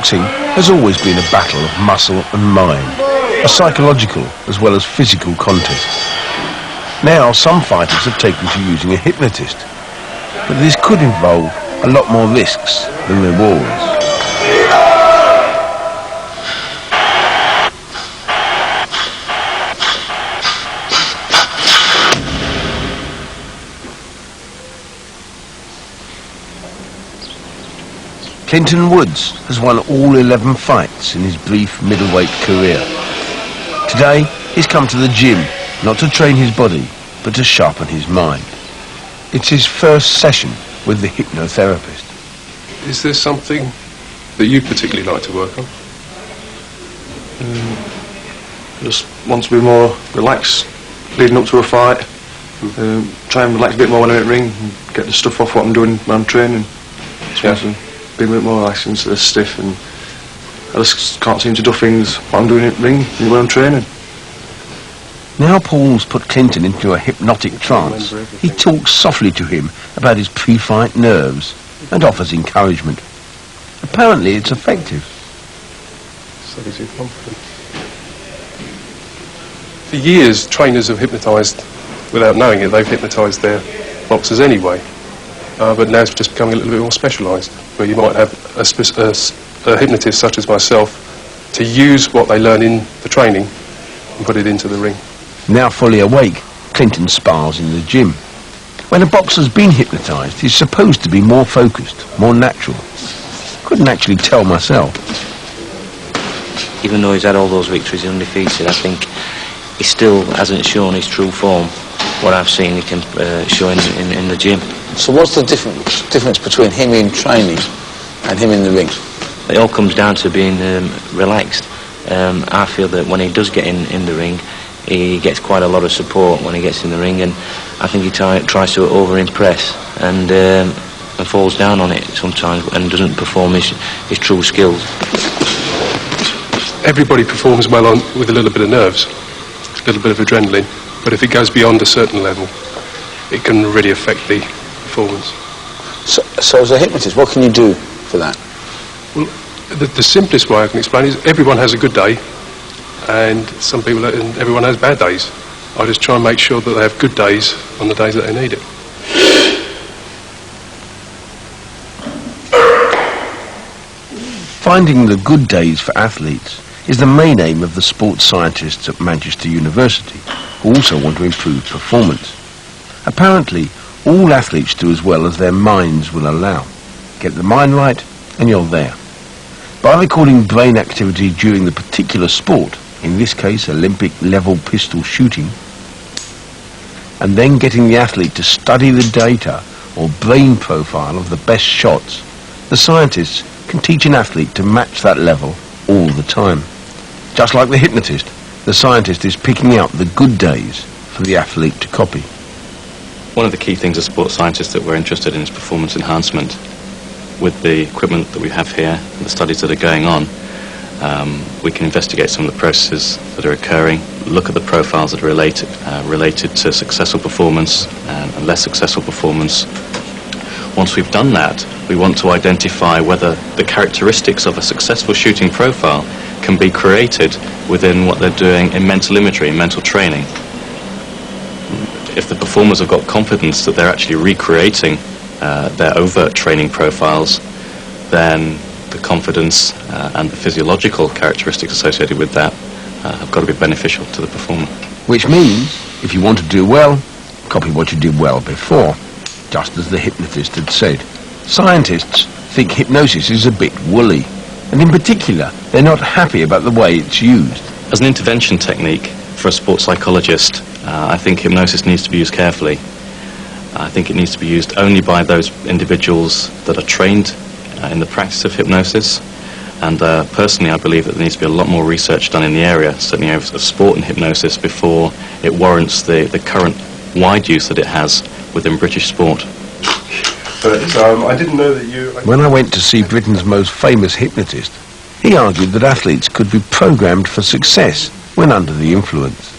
Boxing has always been a battle of muscle and mind, a psychological as well as physical contest. Now some fighters have taken to using a hypnotist, but this could involve a lot more risks than rewards. Clinton Woods has won all 11 fights in his brief middleweight career. Today, he's come to the gym, not to train his body, but to sharpen his mind. It's his first session with the hypnotherapist. Is there something that you particularly like to work on? Just want to be more relaxed leading up to a fight. Try and relax a bit more when I'm in the ring and get the stuff off what I'm doing when I'm training. Just want to be a bit more relaxed instead of stiff, and I just can't seem to do things while I'm doing it in the ring when I'm training. Now Paul's put Clinton into a hypnotic trance, he talks softly to him about his pre-fight nerves and offers encouragement. Apparently it's effective. So he's confident. For years, trainers have hypnotised, without knowing it, they've hypnotised their boxers anyway. But now it's just becoming a little bit more specialised, where you might have a hypnotist such as myself to use what they learn in the training and put it into the ring. Now fully awake, Clinton spars in the gym. When a boxer's been hypnotised, he's supposed to be more focused, more natural. Couldn't actually tell myself. Even though he's had all those victories undefeated, I think he still hasn't shown his true form. What I've seen he can show in the gym. So what's the difference between him in training and him in the ring? It all comes down to being relaxed. I feel that when he does get in the ring, he gets quite a lot of support when he gets in the ring, and I think he tries to over-impress and falls down on it sometimes and doesn't perform his true skills. Everybody performs well with a little bit of nerves, a little bit of adrenaline, but if it goes beyond a certain level, it can really affect the performance. So as a hypnotist, what can you do for that? Well, the simplest way I can explain is everyone has a good day, and everyone has bad days. I just try and make sure that they have good days on the days that they need it. Finding the good days for athletes is the main aim of the sports scientists at Manchester University, who also want to improve performance. Apparently, all athletes do as well as their minds will allow. Get the mind right, and you're there. By recording brain activity during the particular sport, in this case Olympic-level pistol shooting, and then getting the athlete to study the data or brain profile of the best shots, the scientists can teach an athlete to match that level all the time. Just like the hypnotist, the scientist is picking out the good days for the athlete to copy. One of the key things as sports scientists that we're interested in is performance enhancement. With the equipment that we have here and the studies that are going on, we can investigate some of the processes that are occurring, look at the profiles that are related to successful performance and less successful performance. Once we've done that, we want to identify whether the characteristics of a successful shooting profile can be created within what they're doing in mental imagery, in mental training. If the performers have got confidence that they're actually recreating their overt training profiles, then the confidence and the physiological characteristics associated with that have got to be beneficial to the performer. Which means, if you want to do well, copy what you did well before, just as the hypnotist had said. Scientists think hypnosis is a bit woolly, and in particular, they're not happy about the way it's used. As an intervention technique for a sports psychologist, I think hypnosis needs to be used carefully. I think it needs to be used only by those individuals that are trained in the practice of hypnosis, and personally I believe that there needs to be a lot more research done in the area, certainly of sport and hypnosis, before it warrants the current wide use that it has within British sport. But I didn't know that you... When I went to see Britain's most famous hypnotist, he argued that athletes could be programmed for success when under the influence.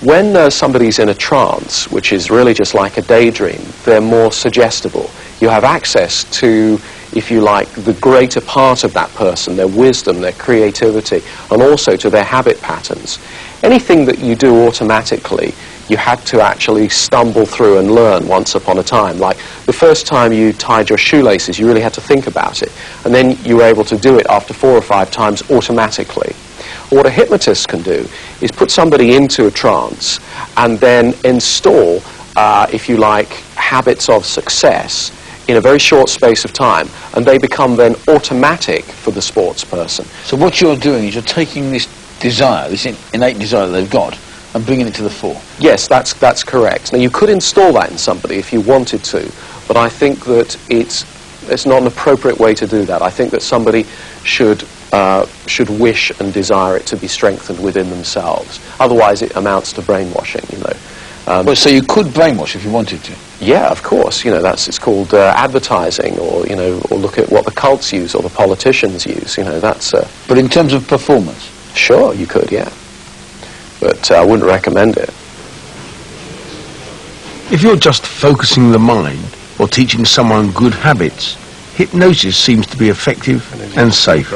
When somebody's in a trance, which is really just like a daydream, they're more suggestible. You have access to if you like, the greater part of that person, their wisdom, their creativity, and also to their habit patterns. Anything that you do automatically, you had to actually stumble through and learn once upon a time. Like the first time you tied your shoelaces, you really had to think about it. And then you were able to do it after 4 or 5 times automatically. What a hypnotist can do is put somebody into a trance and then install, if you like, habits of success in a very short space of time, and they become then automatic for the sports person. So what you're doing is you're taking this desire, this innate desire that they've got, and bringing it to the fore. Yes, that's correct. Now, you could install that in somebody if you wanted to, but I think that it's not an appropriate way to do that. I think that somebody should wish and desire it to be strengthened within themselves. Otherwise, it amounts to brainwashing, you know. Well, so you could brainwash if you wanted to. Yeah, of course. You know, it's called advertising, or, you know, or look at what the cults use or the politicians use. You know, that's. But in terms of performance, sure, you could, yeah. But I wouldn't recommend it. If you're just focusing the mind or teaching someone good habits, hypnosis seems to be effective and safe.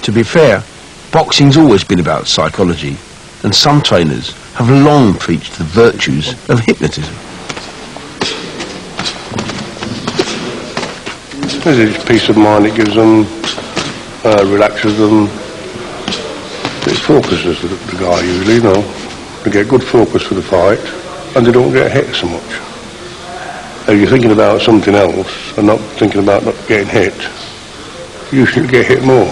To be fair, boxing's always been about psychology, and some trainers have long preached the virtues of hypnotism. There's peace of mind it gives them, relaxes them. It focuses the guy usually, you know. They get good focus for the fight, and they don't get hit so much. If you're thinking about something else and not thinking about not getting hit, you usually get hit more.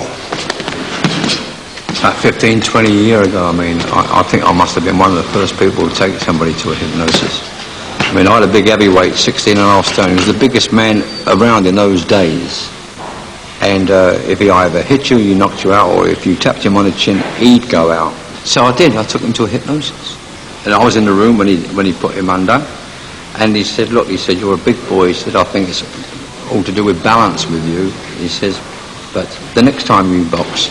About 15, 20 years ago, I mean, I think I must have been one of the first people to take somebody to a hypnosis. I mean, I had a big heavyweight, 16.5 stone. He was the biggest man around in those days. And if he either hit you, he knocked you out, or if you tapped him on the chin, he'd go out. So I did. I took him to a hypnosis. And I was in the room when he put him under. And he said, look, he said, you're a big boy. He said, I think it's all to do with balance with you. He says, but the next time you box,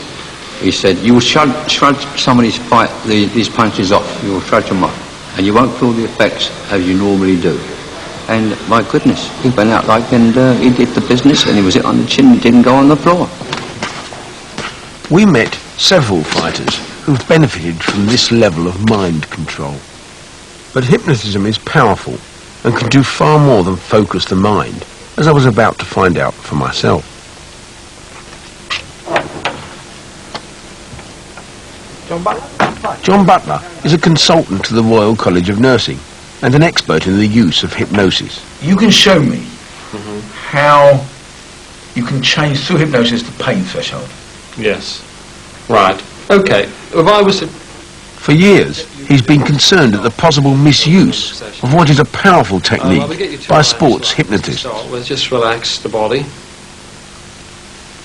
he said, you will shrug some of these punches off. You will shrug them off. And you won't feel the effects as you normally do. And my goodness, he went out and he did the business, and he was hit on the chin and didn't go on the floor. We met several fighters who've benefited from this level of mind control. But hypnotism is powerful and can do far more than focus the mind, as I was about to find out for myself. John Butler is a consultant to the Royal College of Nursing and an expert in the use of hypnosis. You can show me how you can change through hypnosis the pain threshold. Yes. Right. Okay. If I was to... For years, he's been concerned at the possible misuse of what is a powerful technique by sports hypnotists. We'll just relax the body.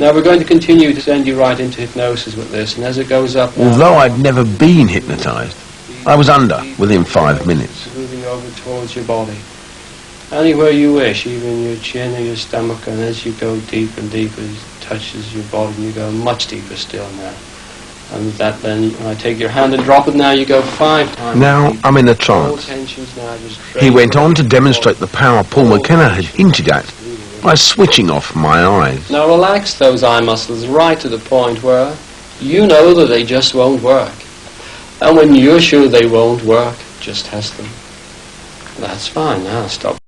Now we're going to continue to send you right into hypnosis with this, and as it goes up... Although I'd never been hypnotized, I was under within 5 minutes. Moving over towards your body. Anywhere you wish, even your chin or your stomach, and as you go deep and deeper, it touches your body, and you go much deeper still now. And with that then, when I take your hand and drop it now, you go 5 times. Now deeper. I'm in a trance. He went on to demonstrate the power Paul McKenna had hinted at by switching off my eyes. Now relax those eye muscles right to the point where you know that they just won't work. And when you're sure they won't work, just test them. That's fine. Now stop.